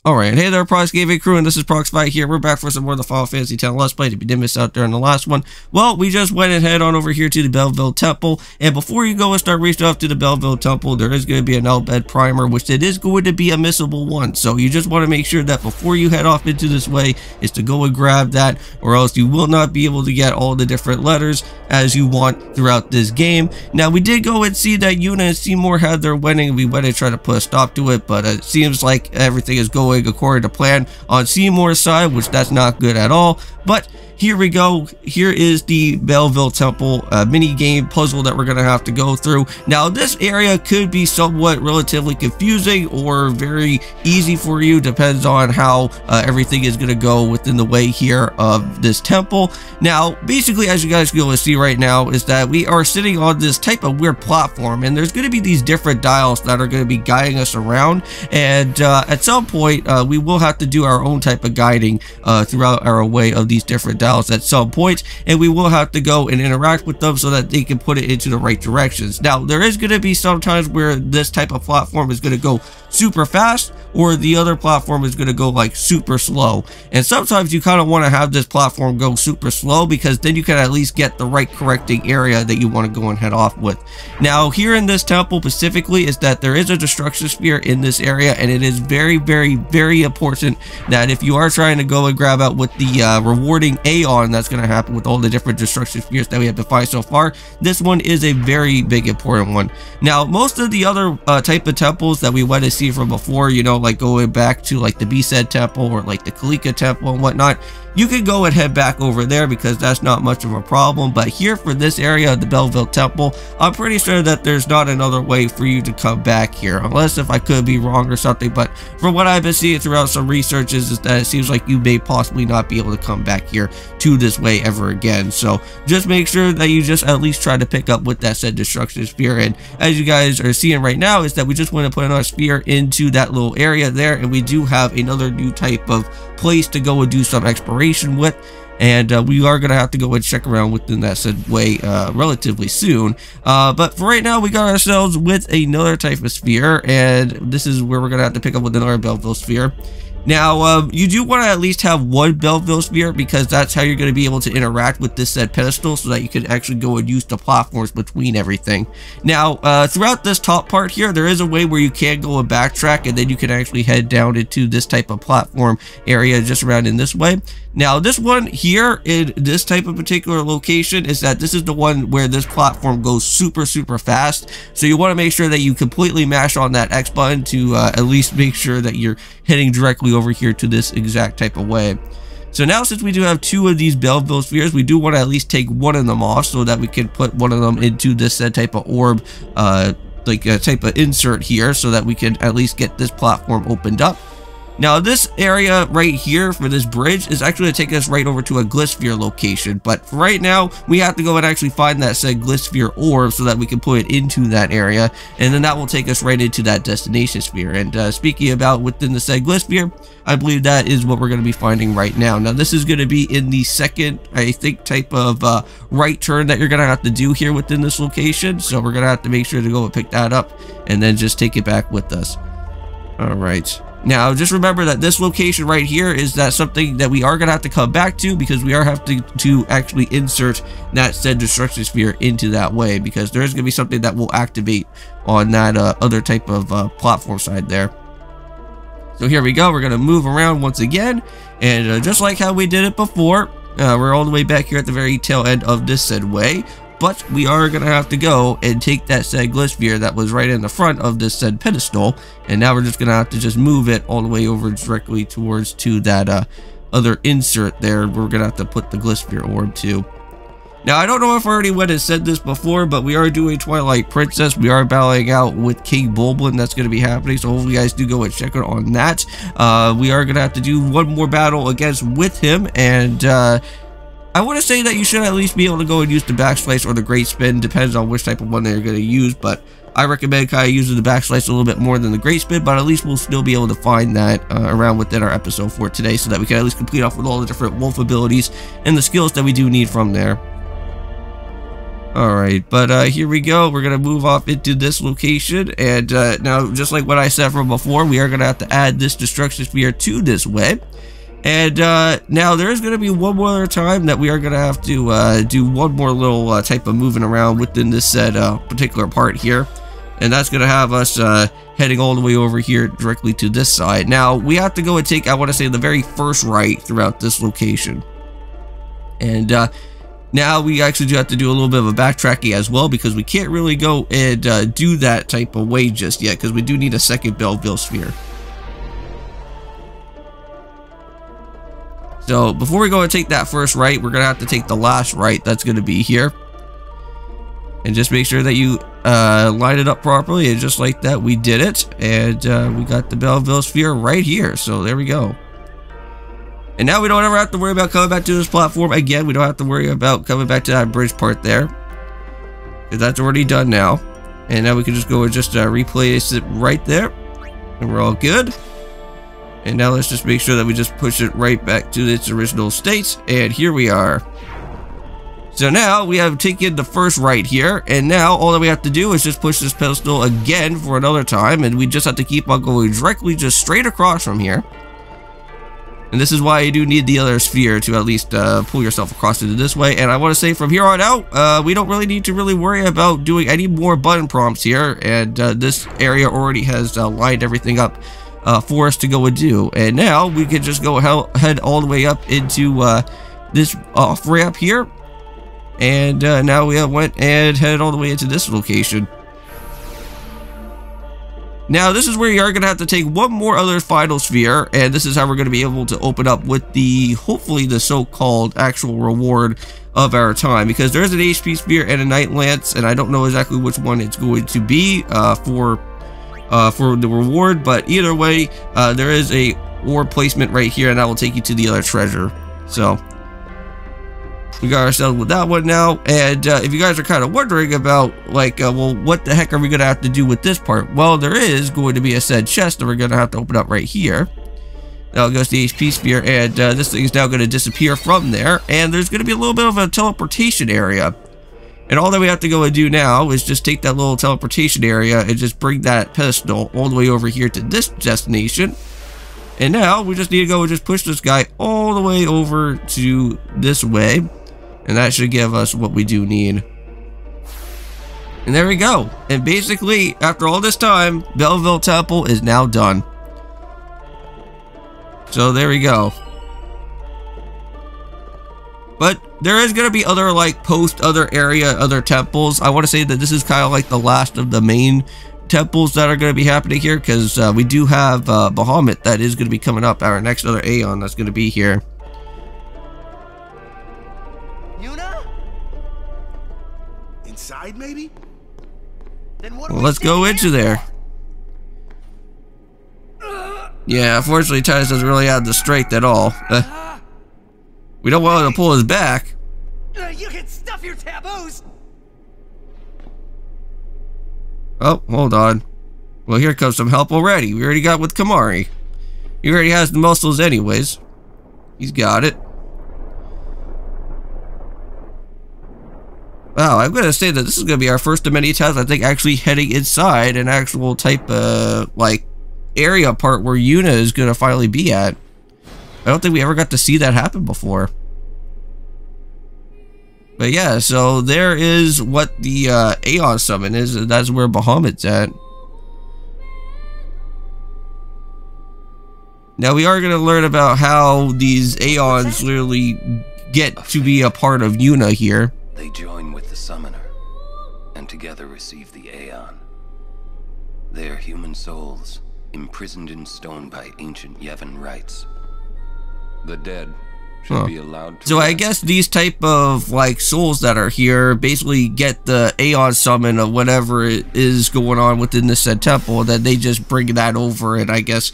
Alright, hey there Prox Gaming Crew, and this is Proxify here. We're back for some more of the Final Fantasy X Let's Play. If you did miss out during the last one, well, we just went and head on over here to the Bevelle Temple, and before you go and start reaching off to the Bevelle Temple, there is going to be an Outbed Primer, which it is going to be a missable one, so you just want to make sure that before you head off into this way, is to go and grab that, or else you will not be able to get all the different letters as you want throughout this game. Now, we did go and see that Yuna and Seymour had their wedding, and we went and tried to put a stop to it, but it seems like everything is going according to plan on Seymour's side, which that's not good at all. But here we go. Here is the Bevelle Temple mini game puzzle that we're going to have to go through. Now, this area could be somewhat relatively confusing or very easy for you, depends on how everything is going to go within the way here of this temple. Now, basically, as you guys can go see right now, is that we are sitting on this type of weird platform, and there's going to be these different dials that are going to be guiding us around, and at some point, we will have to do our own type of guiding throughout our way of these different dials at some point, and we will have to go and interact with them so that they can put it into the right directions. Now, there is going to be some times where this type of platform is going to go super fast, or the other platform is going to go like super slow, and sometimes you kind of want to have this platform go super slow because then you can at least get the right correcting area that you want to go and head off with. Now, here in this temple specifically is that there is a destruction sphere in this area, and it is very, very, very important that if you are trying to go and grab out with the rewarding Aeon that's going to happen with all the different destruction spheres that we have to find so far, this one is a very big important one. Now, most of the other type of temples that we went to see from before, you know, like going back to like the Besaid Temple or like the Kalika Temple and whatnot, you can go and head back over there because that's not much of a problem. But here for this area of the Bevelle Temple, I'm pretty sure that there's not another way for you to come back here, unless if I could be wrong or something. But from what I've been seeing throughout some researches is that it seems like you may possibly not be able to come back here to this way ever again. So just make sure that you just at least try to pick up with that said destruction sphere. And as you guys are seeing right now is that we just want to put another sphere into that little area there, and we do have another new type of place to go and do some exploration with, and we are going to have to go and check around within that said way relatively soon. But for right now, we got ourselves with another type of sphere, and this is where we're going to have to pick up with another Bevelle sphere. Now, you do want to at least have one Bevelle sphere because that's how you're going to be able to interact with this said pedestal so that you can actually go and use the platforms between everything. Now, throughout this top part here, there is a way where you can go and backtrack, and then you can actually head down into this type of platform area just around in this way. Now, this one here in this type of particular location is that this is the one where this platform goes super, super fast. So you want to make sure that you completely mash on that X button to at least make sure that you're heading directly over here to this exact type of way. So now, since we do have two of these Bevelle spheres, we do want to at least take one of them off so that we can put one of them into this said type of orb, like a type of insert here, so that we can at least get this platform opened up. Now, this area right here for this bridge is actually going to take us right over to a Glysphere location, but for right now, we have to go and actually find that said Glysphere orb so that we can put it into that area, and then that will take us right into that destination sphere. And speaking about within the said Glysphere, I believe that is what we're going to be finding right now. Now, this is going to be in the second, I think, type of right turn that you're going to have to do here within this location, so we're going to have to make sure to go and pick that up, and then just take it back with us. Alright. Now, just remember that this location right here is that something that we are going to have to come back to because we are having to actually insert that said destruction sphere into that way, because there is going to be something that will activate on that other type of platform side there. So here we go. We're going to move around once again, and just like how we did it before, we're all the way back here at the very tail end of this said way. But we are going to have to go and take that said Glysphere that was right in the front of this said pedestal, and now we're just going to have to just move it all the way over directly towards to that other insert there. We're going to have to put the Glysphere orb to. Now, I don't know if I already went and said this before, but we are doing Twilight Princess. We are battling out with King Bulblin. That's going to be happening, so hopefully you guys do go and check it on that. We are going to have to do one more battle against with him, and I want to say that you should at least be able to go and use the backslice or the great spin, depends on which type of one they're going to use, but I recommend kind of using the backslice a little bit more than the great spin, but at least we'll still be able to find that around within our episode for today, so that we can at least complete off with all the different wolf abilities and the skills that we do need from there. Alright, but here we go. We're going to move off into this location. And now, just like what I said from before, we are going to have to add this destruction sphere to this web. And now there is going to be one more other time that we are going to have to do one more little type of moving around within this said particular part here. And that's going to have us heading all the way over here directly to this side. Now, we have to go and take, I want to say, the very first right throughout this location. And now we actually do have to do a little bit of a backtracking as well, because we can't really go and do that type of way just yet, because we do need a second Bevelle sphere. So before we go and take that first right, we're going to have to take the last right that's going to be here. And just make sure that you line it up properly, and just like that, we did it. And we got the Bevelle sphere right here, so there we go. And now we don't ever have to worry about coming back to this platform again. We don't have to worry about coming back to that bridge part there, because that's already done now. And now we can just go and just replace it right there, and we're all good. And now let's just make sure that we just push it right back to its original state, and here we are. So now we have taken the first right here, and now all that we have to do is just push this pedestal again for another time, and we just have to keep on going directly just straight across from here. And this is why you do need the other sphere to at least pull yourself across into this way. And I want to say from here on out, we don't really need to worry about doing any more button prompts here. And this area already has lined everything up for us to go and do. And now we can just go head all the way up into this off ramp here. And now we went and headed all the way into this location. Now, this is where you are going to have to take one more other final sphere, and this is how we're going to be able to open up with the, hopefully, the so-called actual reward of our time, because there's an HP sphere and a Night Lance, and I don't know exactly which one it's going to be for the reward, but either way, there is a orb placement right here, and that will take you to the other treasure. So we got ourselves with that one now. And if you guys are kind of wondering about, like, well, what the heck are we going to have to do with this part? Well, there is going to be a said chest that we're going to have to open up right here. Now it goes to the HP sphere, and this thing is now going to disappear from there. And there's going to be a little bit of a teleportation area. And all that we have to go and do now is just take that little teleportation area and just bring that pedestal all the way over here to this destination. And now we just need to go and just push this guy all the way over to this way. And that should give us what we do need. And there we go. And basically, after all this time, Bevelle Temple is now done. So there we go. But there is going to be other, like, other temples. I want to say that this is kind of like the last of the main temples that are going to be happening here. Because we do have Bahamut that is going to be coming up. Our next other Aeon that's going to be here. Inside, maybe? Then what well, let's go into there. Yeah, unfortunately, Titus doesn't really have the strength at all. We don't want him to pull his back. You can stuff your taboos. Oh, hold on. Well, here comes some help already. We already got with Kamari. He already has the muscles anyways. He's got it. Wow, I'm going to say that this is going to be our first of many times, I think, actually heading inside an actual type of, like, area part where Yuna is going to finally be at. I don't think we ever got to see that happen before. But yeah, so there is what the Aeon summon is, and that's where Bahamut's at. Now we are going to learn about how these Aeons literally get to be a part of Yuna here. They join with the summoner, and together receive the Aeon. They are human souls, imprisoned in stone by ancient Yevon rites. The dead should be allowed to... So I guess these type of, like, souls that are here basically get the Aeon summon of whatever it is going on within this said temple, and then they just bring that over and I guess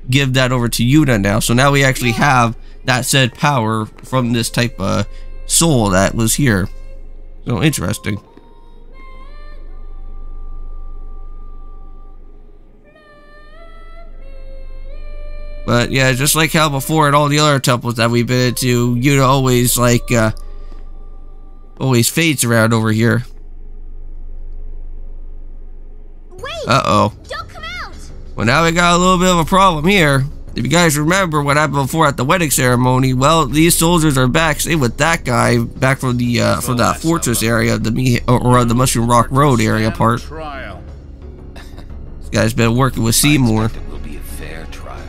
give that over to Yuna now. So now we actually have that said power from this type of soul that was here. So interesting. But yeah, just like how before in all the other temples that we've been into, Yuna always like always fades around over here. Uh-oh. Don't come out! Well, now we got a little bit of a problem here. If you guys remember what happened before at the wedding ceremony, well, these soldiers are back. Stay with that guy back from the from that fortress area, the Mushroom Rock Road area part. This guy's been working with Seymour. It will be a fair trial.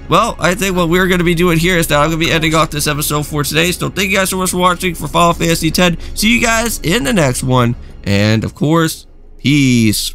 Well, I think what we're going to be doing here is that I'm going to be ending off this episode for today. So thank you guys so much for watching for Final Fantasy X. See you guys in the next one. And, of course, peace.